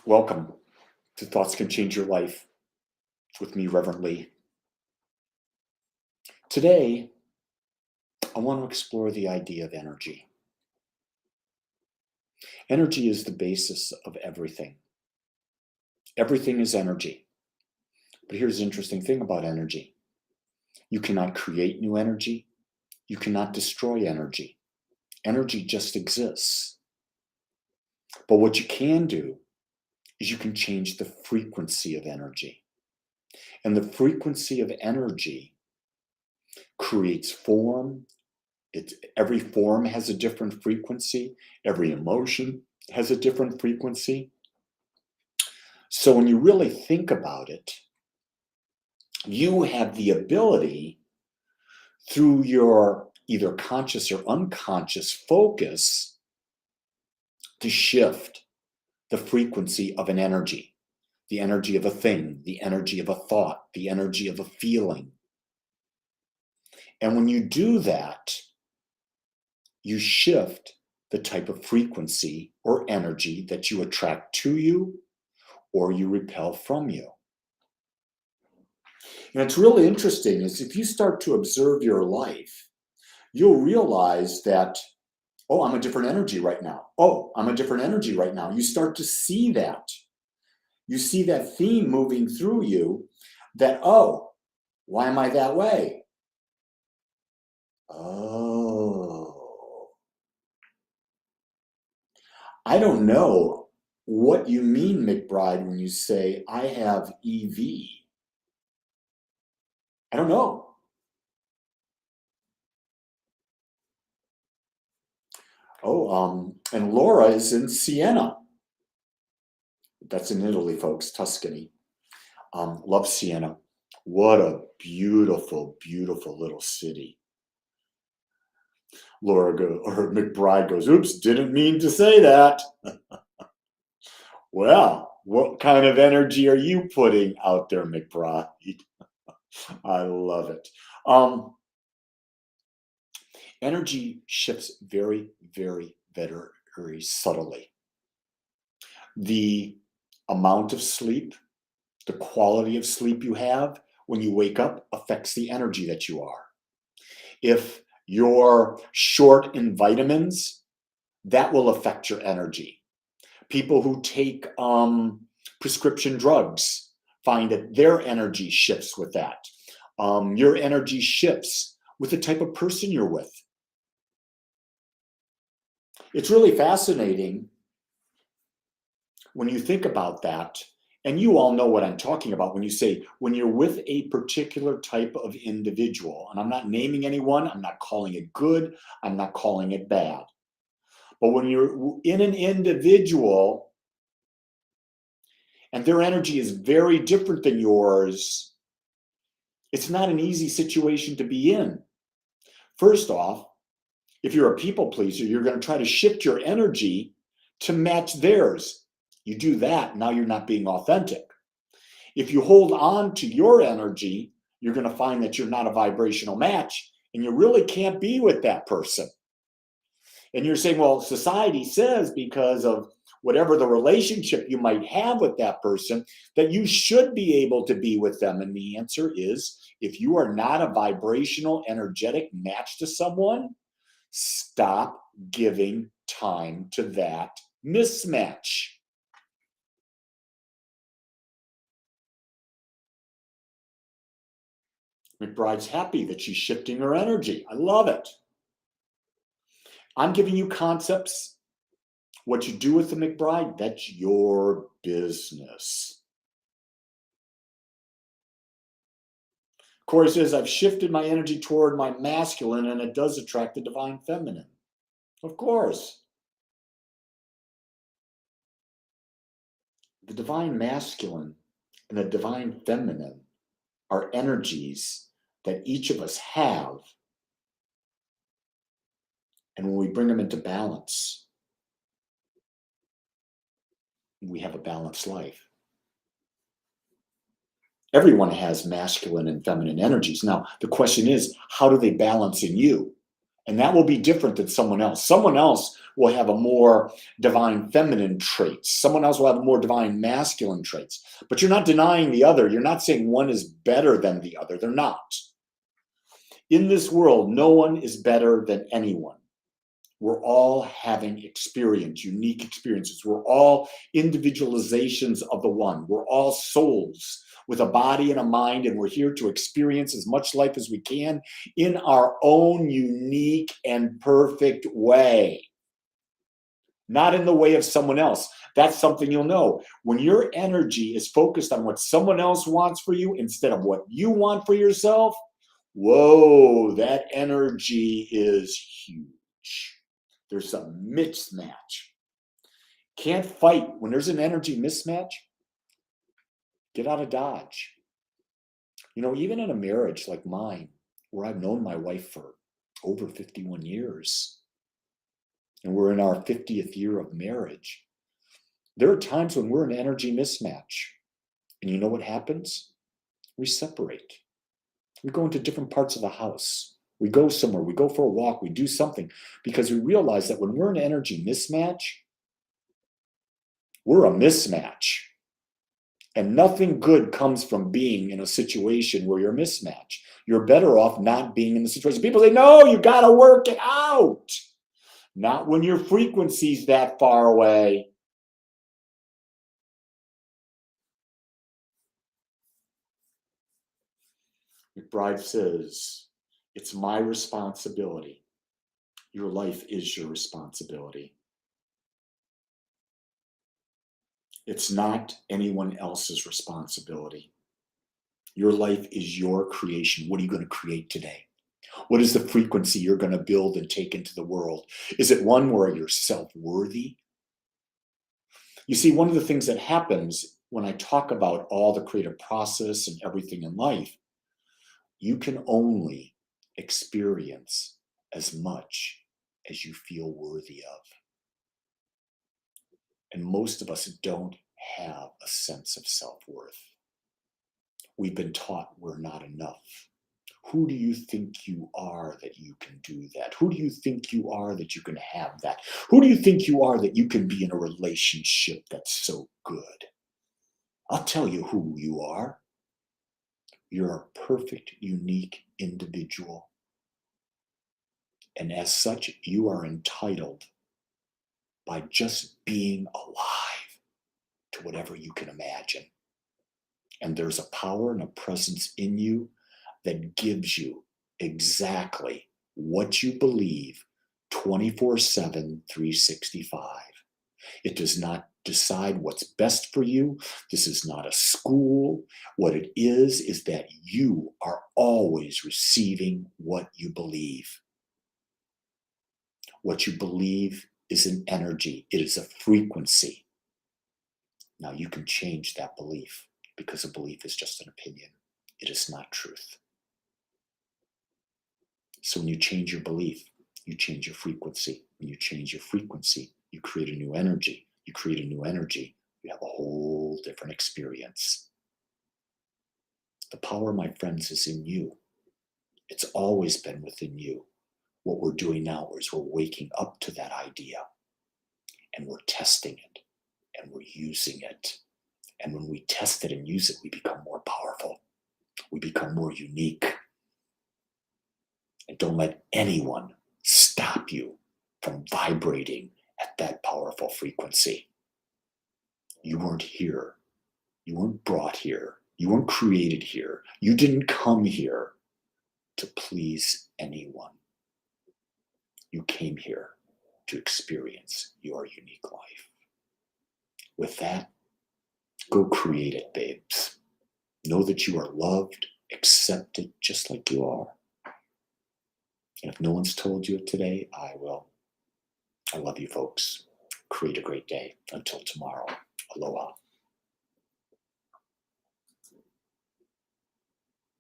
Welcome to Thoughts Can Change Your Life with me, Reverend Lee. Today, I want to explore the idea of energy. Energy is the basis of everything. Everything is energy. But here's the interesting thing about energy. You cannot create new energy. You cannot destroy energy. Energy just exists. But what you can do is you can change the frequency of energy. And the frequency of energy creates form. Every form has a different frequency. Every emotion has a different frequency. So when you really think about it, you have the ability through your either conscious or unconscious focus to shift the frequency of an energy, the energy of a thing, the energy of a thought, the energy of a feeling. And when you do that, you shift the type of frequency or energy that you attract to you or you repel from you. And it's really interesting is if you start to observe your life, you'll realize that, oh, I'm a different energy right now. Oh, I'm a different energy right now. You start to see that. You see that theme moving through you that, oh, why am I that way? Oh, I don't know what you mean, McBride, when you say I have EV. I don't know. Oh, and Laura is in Siena. That's in Italy, folks, Tuscany. Love Siena. What a beautiful, beautiful little city. McBride goes, oops, didn't mean to say that. Well, what kind of energy are you putting out there, McBride? I love it. Energy shifts very, very, very, very subtly. The amount of sleep, the quality of sleep you have when you wake up affects the energy that you are. If you're short in vitamins, that will affect your energy. People who take prescription drugs find that their energy shifts with that. Your energy shifts with the type of person you're with. It's really fascinating when you think about that, and you all know what I'm talking about when you say, when you're with a particular type of individual, and I'm not naming anyone, I'm not calling it good, I'm not calling it bad. But when you're in an individual and their energy is very different than yours, it's not an easy situation to be in. First off, if you're a people pleaser, you're going to try to shift your energy to match theirs. You do that, now you're not being authentic. If you hold on to your energy, you're going to find that you're not a vibrational match, and you really can't be with that person. And you're saying, well, society says because of whatever the relationship you might have with that person, that you should be able to be with them. And the answer is, if you are not a vibrational, energetic match to someone, stop giving time to that mismatch. McBride's happy that she's shifting her energy. I love it. I'm giving you concepts. What you do with the McBride, that's your business. Corey says, I've shifted my energy toward my masculine, and it does attract the divine feminine. Of course. The divine masculine and the divine feminine are energies that each of us have. And when we bring them into balance, we have a balanced life. Everyone has masculine and feminine energies. Now, the question is, how do they balance in you? And that will be different than someone else. Someone else will have a more divine feminine traits. Someone else will have more divine masculine traits. But you're not denying the other. You're not saying one is better than the other. They're not. In this world, no one is better than anyone. We're all having experience, unique experiences. We're all individualizations of the one. We're all souls with a body and a mind, and we're here to experience as much life as we can in our own unique and perfect way, not in the way of someone else. That's something you'll know. When your energy is focused on what someone else wants for you instead of what you want for yourself, whoa, that energy is huge. There's a mismatch. Can't fight. When there's an energy mismatch, get out of Dodge. You know, even in a marriage like mine, where I've known my wife for over 51 years, and we're in our 50th year of marriage, there are times when we're in energy mismatch. And you know what happens? We separate. We go into different parts of the house. We go somewhere, we go for a walk, we do something, because we realize that when we're in energy mismatch, we're a mismatch. And nothing good comes from being in a situation where you're mismatched. You're better off not being in the situation. People say, no, you got to work it out. Not when your frequency's that far away. McBride says, it's my responsibility. Your life is your responsibility. It's not anyone else's responsibility. Your life is your creation. What are you going to create today? What is the frequency you're going to build and take into the world? Is it one where you're self-worthy? You see, one of the things that happens when I talk about all the creative process and everything in life, you can only experience as much as you feel worthy of. And most of us don't have a sense of self-worth. We've been taught we're not enough. Who do you think you are that you can do that? Who do you think you are that you can have that? Who do you think you are that you can be in a relationship that's so good? I'll tell you who you are. You're a perfect, unique individual. And as such, you are entitled by just being alive to whatever you can imagine. And there's a power and a presence in you that gives you exactly what you believe 24/7, 365. It does not decide what's best for you. This is not a school. What it is that you are always receiving what you believe. What you believe is an energy. It is a frequency. Now you can change that belief because a belief is just an opinion. It is not truth. So when you change your belief, you change your frequency. When you change your frequency, you create a new energy. You create a new energy, you have a whole different experience. The power, my friends, is in you. It's always been within you. What we're doing now is we're waking up to that idea and we're testing it and we're using it. And when we test it and use it, we become more powerful. We become more unique. And don't let anyone stop you from vibrating at that powerful frequency. You weren't here. You weren't brought here. You weren't created here. You didn't come here to please anyone. You came here to experience your unique life. With that, go create it, babes. Know that you are loved, accepted just like you are. And if no one's told you it today, I will. I love you, folks. Create a great day. Until tomorrow. Aloha.